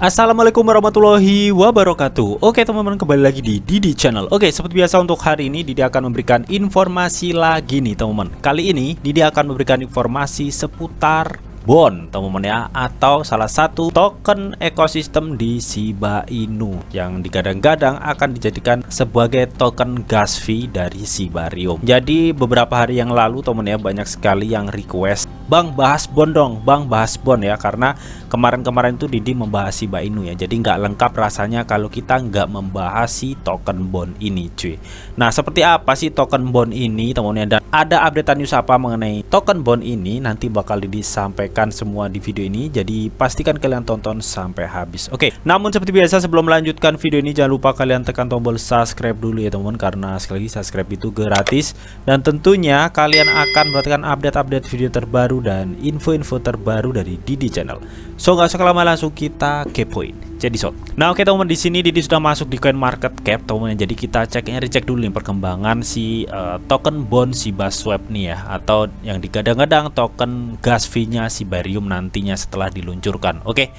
Assalamualaikum warahmatullahi wabarakatuh. Oke teman-teman, kembali lagi di Didi Channel. Oke, seperti biasa untuk hari ini Didi akan memberikan informasi lagi nih teman-teman. Kali ini Didi akan memberikan informasi seputar Bond teman-teman ya, atau salah satu token ekosistem di Shiba Inu yang digadang-gadang akan dijadikan sebagai token gas fee dari Shibarium. Jadi beberapa hari yang lalu teman-teman ya, banyak sekali yang request, "Bang, bahas Bond dong, Bang, bahas Bond ya," karena kemarin-kemarin tuh Didi membahas Shiba Inu ya. Jadi nggak lengkap rasanya kalau kita nggak membahas si token Bond ini cuy. Nah, seperti apa sih token Bond ini teman-teman ya, dan ada updatean news apa mengenai token Bond ini, nanti bakal Didi sampaikan semua di video ini, jadi pastikan kalian tonton sampai habis. Oke, namun seperti biasa sebelum melanjutkan video ini, jangan lupa kalian tekan tombol subscribe dulu ya teman-teman, karena sekali lagi subscribe itu gratis, dan tentunya kalian akan mendapatkan update-update video terbaru dan info-info terbaru dari Didi Channel. So nggak usah lama, langsung kita kepoin. Jadi nah oke teman-teman, di sini Didi sudah masuk di CoinMarketCap teman-teman. Jadi kita cek dulu nih perkembangan si token Bond Shiba Swap nih ya, atau yang digadang-gadang token gas fee-nya Shibarium nantinya setelah diluncurkan. Oke.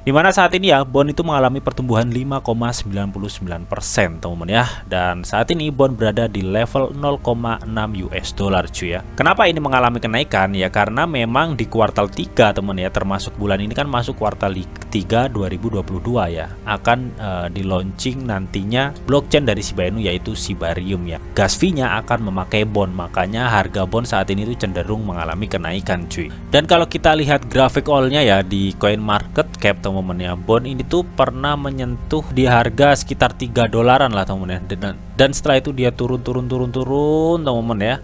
Dimana saat ini ya Bond itu mengalami pertumbuhan 5,99% teman-teman ya, dan saat ini Bond berada di level 0,6 US dollar cuy ya. Kenapa ini mengalami kenaikan ya? Karena memang di kuartal 3 teman ya, termasuk bulan ini kan masuk kuartal 3 2022 ya, akan di launching nantinya blockchain dari Shiba Inu yaitu Shibarium ya. Gas fee-nya akan memakai Bond, makanya harga Bond saat ini tuh cenderung mengalami kenaikan cuy. Dan kalau kita lihat grafik all-nya ya di CoinMarketCap teman ya, Bond ini tuh pernah menyentuh di harga sekitar 3 dolaran lah teman ya, dan setelah itu dia turun teman ya,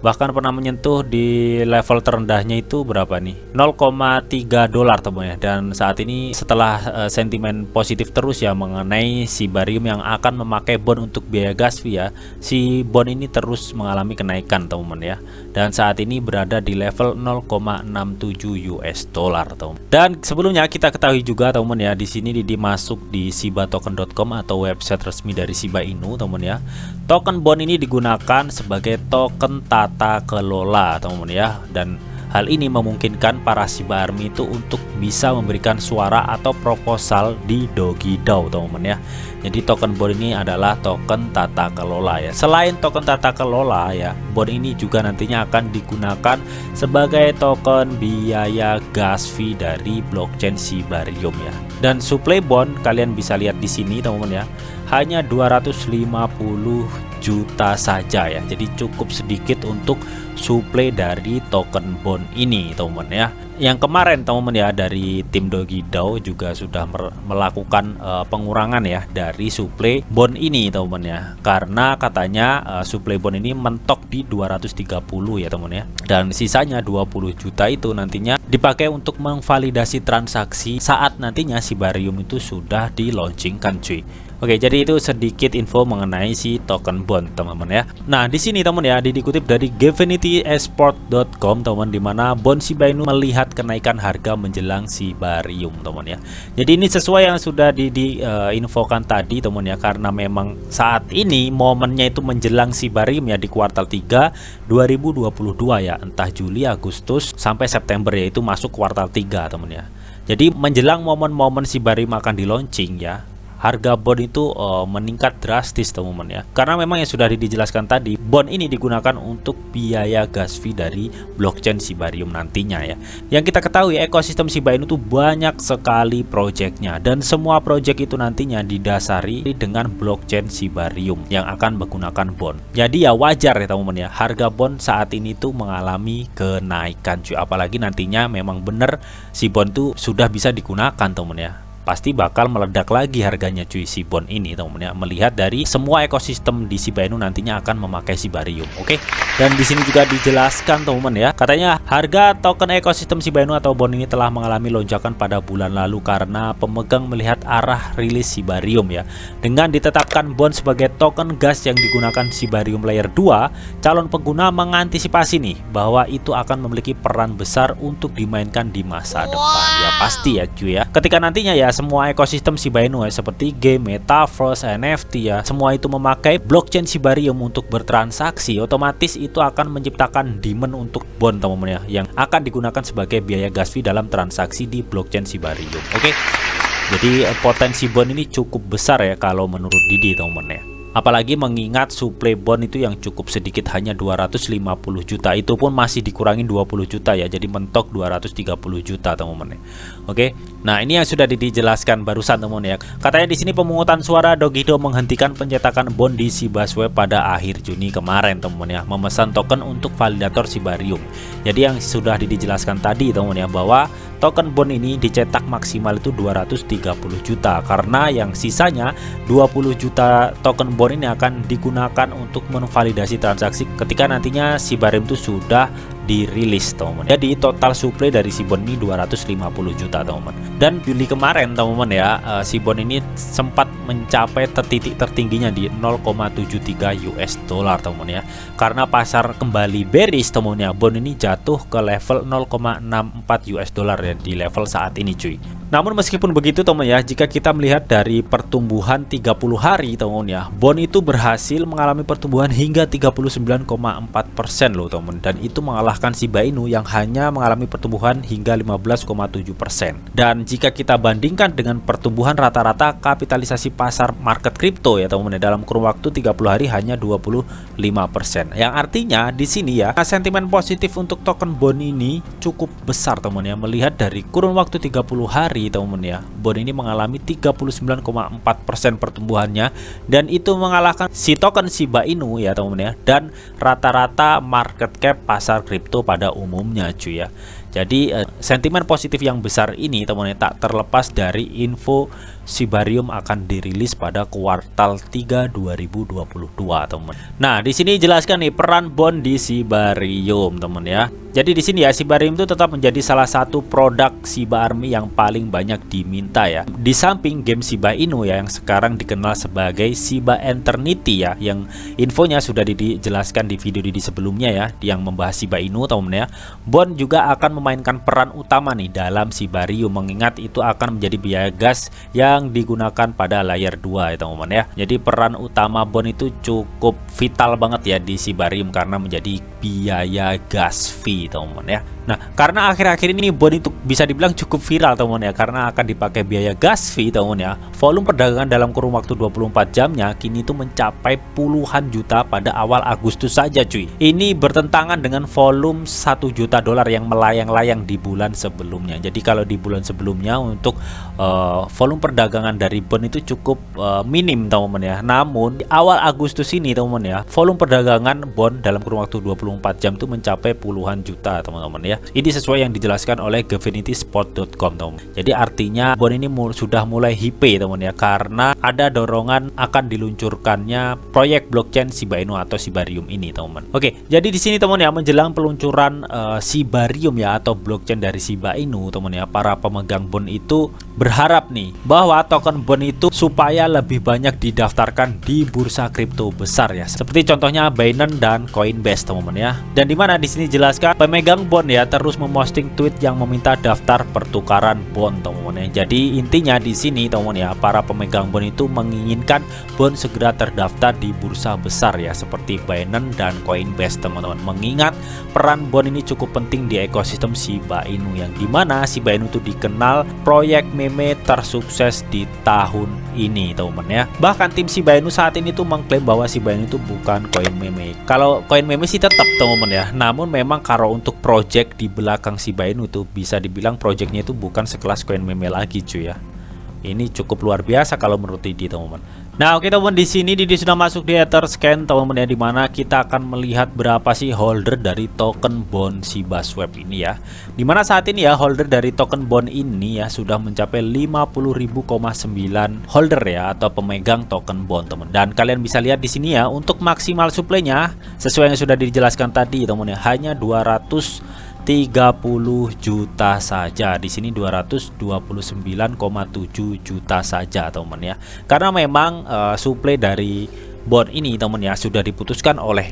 bahkan pernah menyentuh di level terendahnya itu berapa nih, 0,3 dolar teman ya. Dan saat ini setelah sentimen positif terus ya mengenai Shibarium yang akan memakai Bond untuk biaya gas fee ya, si Bond ini terus mengalami kenaikan teman ya, dan saat ini berada di level 0,67 US dollar teman. Dan sebelumnya kita ketahui juga teman ya, di sini masuk di shibatoken.com atau website resmi dari Shiba Inu teman ya. Token Bond ini digunakan sebagai token tata kelola teman-teman ya, dan hal ini memungkinkan para Shiba Army itu untuk bisa memberikan suara atau proposal di DogiDAO teman-teman ya. Jadi token Bond ini adalah token tata kelola ya. Selain token tata kelola ya, Bond ini juga nantinya akan digunakan sebagai token biaya gas fee dari blockchain Shibarium ya. Dan supply Bond kalian bisa lihat di sini teman-teman ya, hanya 250 juta saja ya. Jadi cukup sedikit untuk supply dari token Bond ini teman-teman ya. Yang kemarin teman-teman ya, dari tim DogiDAO juga sudah melakukan pengurangan ya dari supply Bond ini teman-teman ya, karena katanya supply Bond ini mentok di 230 ya teman ya, dan sisanya 20 juta itu nantinya dipakai untuk memvalidasi transaksi saat nantinya Shibarium itu sudah di launchingkan cuy. Oke, jadi itu sedikit info mengenai si token Bond teman-teman ya. Nah, di sini teman ya, dikutip dari GavinityEsport.com teman, di mana Bond Shiba Inu melihat kenaikan harga menjelang Shibarium teman ya. Jadi ini sesuai yang sudah diinfokan tadi teman ya, karena memang saat ini momennya itu menjelang Shibarium ya, di kuartal 3 2022 ya, entah Juli, Agustus sampai September ya, itu masuk kuartal 3 teman ya. Jadi menjelang momen-momen Shibarium akan di launching ya, harga Bond itu meningkat drastis teman-teman ya, karena memang yang sudah dijelaskan tadi, Bond ini digunakan untuk biaya gas fee dari blockchain Shibarium nantinya ya. Yang kita ketahui ekosistem Shiba Inu tuh banyak sekali projectnya, dan semua project itu nantinya didasari dengan blockchain Shibarium yang akan menggunakan Bond. Jadi ya wajar ya teman-teman ya, harga Bond saat ini tuh mengalami kenaikan cuy, apalagi nantinya memang bener si Bond tuh sudah bisa digunakan teman-teman ya, pasti bakal meledak lagi harganya cuy si Bond ini teman-teman ya, melihat dari semua ekosistem di Shiba Inu nantinya akan memakai Shibarium. Oke. Dan di sini juga dijelaskan teman-teman ya, katanya harga token ekosistem Shiba Inu atau Bond ini telah mengalami lonjakan pada bulan lalu karena pemegang melihat arah rilis Shibarium ya. Dengan ditetapkan Bond sebagai token gas yang digunakan Shibarium layer 2, calon pengguna mengantisipasi nih bahwa itu akan memiliki peran besar untuk dimainkan di masa depan. Ya pasti ya cuy ya. Ketika nantinya ya semua ekosistem Shiba Inu ya, seperti game, metaverse, NFT ya, semua itu memakai blockchain Shibarium untuk bertransaksi, otomatis itu akan menciptakan demand untuk Bond teman-teman ya, yang akan digunakan sebagai biaya gas fee dalam transaksi di blockchain Shibarium. Oke. Jadi potensi bond ini cukup besar ya kalau menurut Didi teman-teman ya. Apalagi mengingat suplai bond itu yang cukup sedikit, hanya 250 juta. Itu pun masih dikurangin 20 juta ya. Jadi mentok 230 juta teman-teman ya. Oke. Nah, ini yang sudah dijelaskan barusan teman-teman ya. Katanya di sini pemungutan suara Dogido menghentikan pencetakan bond di Sibasweb pada akhir Juni kemarin teman-teman ya. Memesan token untuk validator Sibarium. Jadi yang sudah dijelaskan tadi teman-teman ya, bahwa token bond ini dicetak maksimal itu 230 juta, karena yang sisanya 20 juta token bond ini akan digunakan untuk memvalidasi transaksi ketika nantinya Sibarium itu sudah dirilis teman-teman. Jadi total supply dari si bond ini 250 juta teman-teman. Dan Juli kemarin teman-teman ya, si bond ini sempat mencapai titik tertingginya di 0,73 US dollar teman-teman ya. Karena pasar kembali bearish teman-teman ya, bond ini jatuh ke level 0,64 US dollar ya di level saat ini cuy. Namun meskipun begitu teman ya, jika kita melihat dari pertumbuhan 30 hari teman ya, bond itu berhasil mengalami pertumbuhan hingga 39,4% loh teman, dan itu mengalahkan Shiba Inu yang hanya mengalami pertumbuhan hingga 15,7%. Dan jika kita bandingkan dengan pertumbuhan rata-rata kapitalisasi pasar market kripto ya teman, dalam kurun waktu 30 hari hanya 25%. Yang artinya di sini ya, sentimen positif untuk token bond ini cukup besar teman ya, melihat dari kurun waktu 30 hari teman ya, bond ini mengalami 39,4% pertumbuhannya, dan itu mengalahkan si token Shiba Inu ya teman ya, dan rata-rata market cap pasar kripto pada umumnya cuy ya. Jadi sentimen positif yang besar ini teman-teman tak terlepas dari info Sibarium akan dirilis pada kuartal 3 2022 teman. Nah, di sini jelaskan nih peran bond di Sibarium teman ya. Jadi di sini ya, Sibarium itu tetap menjadi salah satu produk Shiba Army yang paling banyak diminta ya. Di samping game Shiba Inu ya yang sekarang dikenal sebagai Shiba Eternity ya, yang infonya sudah dijelaskan di video di sebelumnya ya, yang membahas Shiba Inu teman ya. Bond juga akan memainkan peran utama nih dalam Sibarium, mengingat itu akan menjadi biaya gas yang digunakan pada layer 2 ya teman-teman ya. Jadi peran utama bond itu cukup vital banget ya di Sibarium karena menjadi biaya gas fee teman-teman ya. Nah, karena akhir-akhir ini bond itu bisa dibilang cukup viral teman-teman ya, karena akan dipakai biaya gas fee teman-teman ya. Volume perdagangan dalam kurun waktu 24 jamnya kini itu mencapai puluhan juta pada awal Agustus saja cuy. Ini bertentangan dengan volume 1 juta dolar yang melayang-layang di bulan sebelumnya. Jadi kalau di bulan sebelumnya untuk volume perdagangan dari bond itu cukup minim teman-teman ya. Namun di awal Agustus ini teman-teman ya, volume perdagangan bond dalam kurun waktu 24 jam itu mencapai puluhan juta teman-teman ya. Ini sesuai yang dijelaskan oleh GovinitySpot.com teman. Jadi artinya bond ini sudah mulai hype teman ya, karena ada dorongan akan diluncurkannya proyek blockchain Shiba Inu atau Sibarium ini teman. Oke, jadi di sini teman ya, menjelang peluncuran Sibarium ya atau blockchain dari Shiba Inu teman ya, para pemegang bond itu berharap nih bahwa token bond itu supaya lebih banyak didaftarkan di bursa kripto besar ya, seperti contohnya Binance dan Coinbase teman-teman ya. Dan dimana di sini jelaskan pemegang bond ya terus memposting tweet yang meminta daftar pertukaran bond teman-teman ya. Jadi intinya di sini teman-teman ya, para pemegang bond itu menginginkan bond segera terdaftar di bursa besar ya, seperti Binance dan Coinbase teman-teman, mengingat peran bond ini cukup penting di ekosistem Shiba Inu, yang dimana Shiba Inu itu dikenal proyek meme tersukses di tahun ini teman-teman ya. Bahkan tim Shiba Inu saat ini tuh mengklaim bahwa Shiba Inu itu bukan koin meme. Kalau koin meme sih tetap teman-teman ya, namun memang kalau untuk project di belakang Shiba Inu itu bisa dibilang projectnya itu bukan sekelas koin meme lagi cuy ya. Ini cukup luar biasa kalau menurut Didi teman-teman. Nah, oke teman, di sini Didi sudah masuk di Etherscan teman-teman ya, dimana kita akan melihat berapa sih holder dari token bond Sibasweb ini ya. Dimana saat ini ya holder dari token bond ini ya sudah mencapai 50.000,9 holder ya, atau pemegang token bond teman. Dan kalian bisa lihat di sini ya, untuk maksimal supply-nya sesuai yang sudah dijelaskan tadi teman ya, hanya 230 juta saja. Di sini 229,7 juta saja teman ya. Karena memang suplai dari bond ini teman ya sudah diputuskan oleh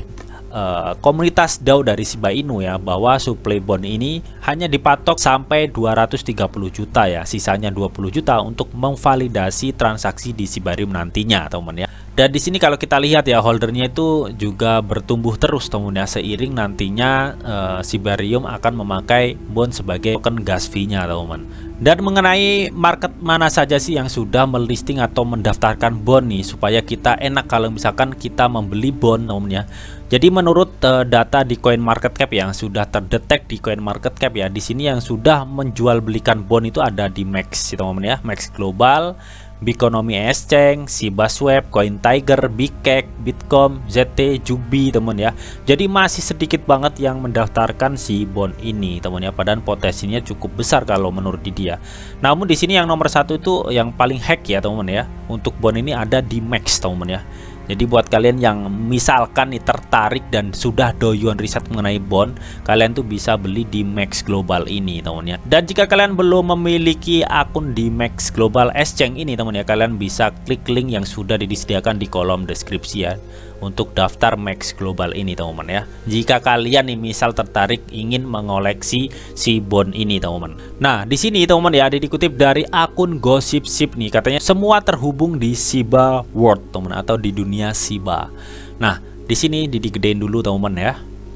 komunitas DAO dari Shiba Inu ya, bahwa suplai bond ini hanya dipatok sampai 230 juta ya. Sisanya 20 juta untuk memvalidasi transaksi di Sibarium nantinya teman ya. Dan di sini kalau kita lihat ya, holdernya itu juga bertumbuh terus teman ya, seiring nantinya Sibarium akan memakai bond sebagai token gas fee-nya teman. Dan mengenai market mana saja sih yang sudah melisting atau mendaftarkan bond nih, supaya kita enak kalau misalkan kita membeli bond teman-teman ya. Jadi menurut data di CoinMarketCap yang sudah terdetek di CoinMarketCap ya, di sini yang sudah menjual belikan bond itu ada di Max teman-teman ya, Max Global, Bikonomi Exchange, Sibaswap, CoinTiger, Bigcash, Bitkom, ZT, Jubi teman ya. Jadi masih sedikit banget yang mendaftarkan si bond ini teman ya, padahal potensinya cukup besar kalau menurut dia. Namun di sini yang nomor satu itu yang paling hack ya teman ya, untuk bond ini ada di Max teman ya. Jadi buat kalian yang misalkan nih tertarik dan sudah doyan riset mengenai bond, kalian tuh bisa beli di Max Global ini teman ya. Dan jika kalian belum memiliki akun di Max Global Exchange ini teman ya, kalian bisa klik link yang sudah disediakan di kolom deskripsi ya, untuk daftar Max Global ini teman-teman ya. Jika kalian nih misal tertarik ingin mengoleksi si bond ini teman-teman. Nah, di sini teman-teman ya, ada dikutip dari akun Gossip Ship nih, katanya semua terhubung di Shiba World teman-teman, atau di dunia Shiba. Nah, di sini digedein dulu teman-teman ya.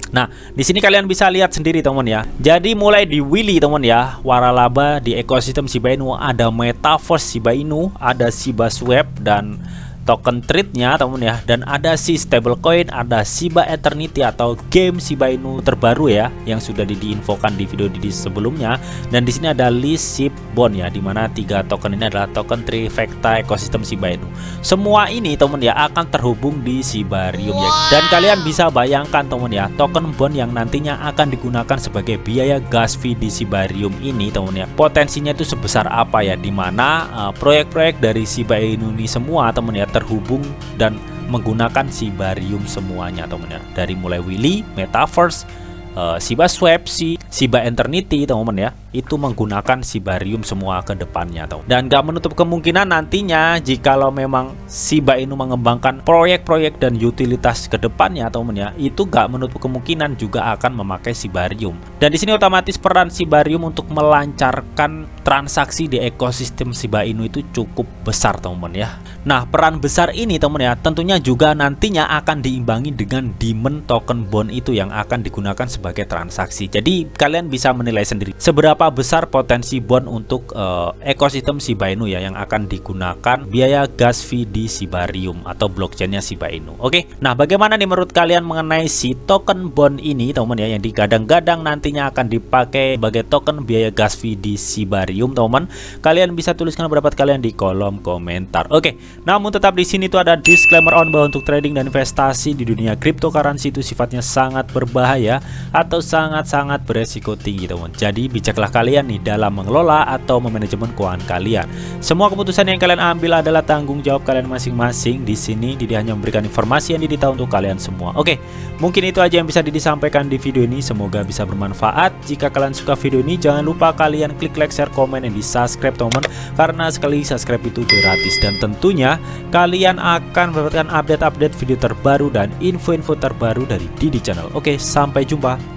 Nah, di sini kalian bisa lihat sendiri teman ya. Jadi mulai di Willy teman ya, waralaba di ekosistem Shiba Inu, ada Metaverse Shiba Inu, ada Sibaswap dan token trade-nya teman ya, dan ada si stablecoin, ada Shiba Eternity atau game Shiba Inu terbaru ya, yang sudah diinfokan di video di sebelumnya. Dan di sini ada list SHIB bond ya, dimana 3 token ini adalah token trifecta ekosistem Shiba Inu. Semua ini teman ya akan terhubung di Shibarium ya. Dan kalian bisa bayangkan teman ya, token bond yang nantinya akan digunakan sebagai biaya gas fee di Shibarium ini teman ya, potensinya itu sebesar apa ya, dimana proyek-proyek dari Shiba Inu ini semua teman ya terhubung dan menggunakan Shibarium semuanya teman ya, dari mulai Willy, Metaverse, Sibaswap, Shiba Eternity teman-teman ya, itu menggunakan Shibarium semua ke depannya teman. Dan gak menutup kemungkinan nantinya jikalau memang Shiba Inu mengembangkan proyek-proyek dan utilitas ke depannya teman ya, itu gak menutup kemungkinan juga akan memakai Shibarium. Dan di sini otomatis peran Shibarium untuk melancarkan transaksi di ekosistem Shiba Inu itu cukup besar teman-teman ya. Nah, peran besar ini teman ya tentunya juga nantinya akan diimbangi dengan demand token bond itu yang akan digunakan sebagai transaksi. Jadi kalian bisa menilai sendiri seberapa besar potensi bond untuk ekosistem Shiba Inu ya, yang akan digunakan biaya gas fee di Shibarium atau blockchainnya Shiba Inu. Oke, nah bagaimana nih menurut kalian mengenai si token bond ini teman ya, yang digadang-gadang nantinya akan dipakai sebagai token biaya gas fee di Shibarium teman? Kalian bisa tuliskan pendapat kalian di kolom komentar. Oke, namun tetap di sini tuh ada disclaimer on bahwa untuk trading dan investasi di dunia cryptocurrency itu sifatnya sangat berbahaya atau sangat-sangat beresiko tinggi teman. Jadi bijaklah kalian nih dalam mengelola atau memanajemen keuangan kalian. Semua keputusan yang kalian ambil adalah tanggung jawab kalian masing-masing. Di sini Didi hanya memberikan informasi yang Didi tahu untuk kalian semua. Oke, mungkin itu aja yang bisa Didi sampaikan di video ini. Semoga bisa bermanfaat. Jika kalian suka video ini, jangan lupa kalian klik like, share, komen, dan di subscribe teman, karena sekali subscribe itu gratis. Dan tentunya kalian akan mendapatkan update-update video terbaru dan info-info terbaru dari Didi Channel. Oke, sampai jumpa.